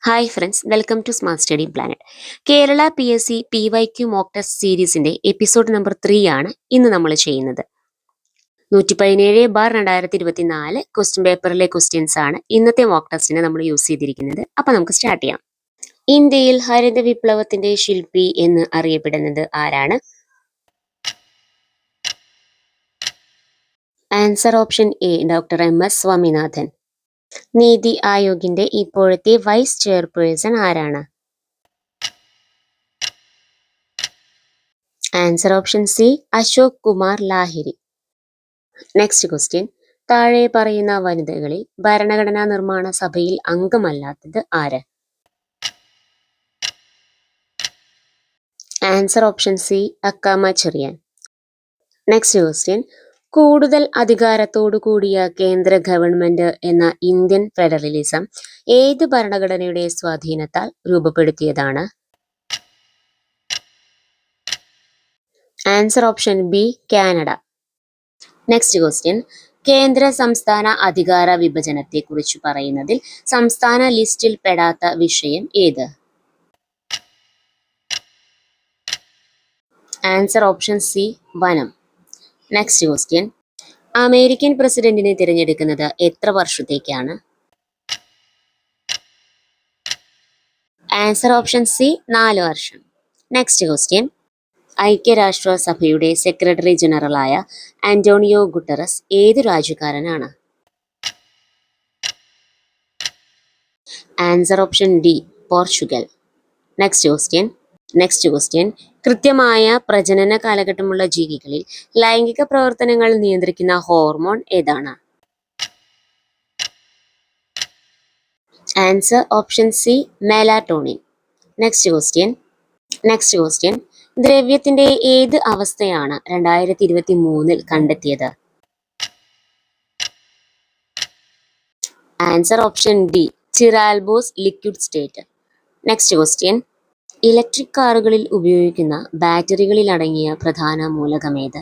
Hi friends, welcome to smart study planet. Kerala PSC PYQ mock test സീരീസിന്റെ episode number 3 ആണ് ഇന്ന് നമ്മൾ ചെയ്യുന്നത്. 117/2024 ക്വസ്റ്റ്യൻ പേപ്പറിലെ ക്വസ്റ്റ്യൻസ് ആണ് ഇന്നത്തെ മോക്ക് ടെസ്റ്റിന് നമ്മൾ യൂസ് ചെയ്തിരിക്കുന്നത്. അപ്പൊ നമുക്ക് സ്റ്റാർട്ട് ചെയ്യാം. ഇന്ത്യയിൽ ഹരിത വിപ്ലവത്തിന്റെ ശില്പി എന്ന് അറിയപ്പെടുന്നത് ആരാണ്? Answer option A, doctor MS Swaminathan. NITI ആയോഗിന്റെ ഇപ്പോഴത്തെ വൈസ് ചെയർപേഴ്സൺ ആരാണ്? Answer option C, Ashok Kumar Lahiri. Next question, താഴെ പറയുന്ന വനിതകളിൽ ഭരണഘടനാ നിർമ്മാണ സഭയിൽ അംഗമല്ലാത്തത് ആര്? Answer option C, Accamma Cherian. Next question, കൂടുതൽ അധികാരത്തോടു കൂടിയ കേന്ദ്ര ഗവൺമെന്റ് എന്ന ഇന്ത്യൻ ഫെഡറലിസം ഏത് ഭരണഘടനയുടെ സ്വാധീനത്താൽ രൂപപ്പെടുത്തിയതാണ്? Answer option B, Canada. Next question, കേന്ദ്ര സംസ്ഥാന അധികാര വിഭജനത്തെ കുറിച്ച് പറയുന്നതിൽ സംസ്ഥാന ലിസ്റ്റിൽ പെടാത്ത വിഷയം ഏത്? ആൻസർ ഓപ്ഷൻ സി, വനം. നെക്സ്റ്റ് ക്വസ്റ്റ്യൻ, അമേരിക്കൻ പ്രസിഡന്റിനെ തിരഞ്ഞെടുക്കുന്നത് എത്ര വർഷത്തേക്കാണ്? ആൻസർ ഓപ്ഷൻ സി, 4 വർഷം. നെക്സ്റ്റ് ക്വസ്റ്റ്യൻ, ഐക്യരാഷ്ട്രസഭയുടെ സെക്രട്ടറി ജനറലായ ആന്റോണിയോ ഗുട്ടറസ് ഏതു രാജ്യക്കാരനാണ്? Answer option D, Portugal. Next question, കൃത്യമായ പ്രജനന കാലഘട്ടമുള്ള ജീവികളിൽ ലൈംഗിക പ്രവർത്തനങ്ങൾ നിയന്ത്രിക്കുന്ന ഹോർമോൺ ഏതാണ്? Answer option C, melatonin. Next question, ദ്രവ്യത്തിന്റെ ഏത് അവസ്ഥയാണ് 2023 കണ്ടെത്തിയത്? ആൻസർ ഓപ്ഷൻ ഡി, ചിറാൽബോസ് liquid state. Next question, electric കാറുകളിൽ ഉപയോഗിക്കുന്ന ബാറ്ററികളിൽ അടങ്ങിയ പ്രധാന മൂലകമേത്?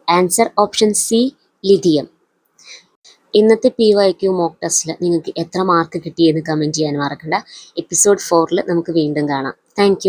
Answer option C, lithium. ഇന്നത്തെ PYQ മോക്ക് ടെസ്റ്റിൽ നിങ്ങൾക്ക് എത്ര മാർക്ക് കിട്ടിയെന്ന് കമൻറ്റ് ചെയ്യാൻ മറക്കണ്ട. എപ്പിസോഡ് 4 നമുക്ക് വീണ്ടും കാണാം. താങ്ക്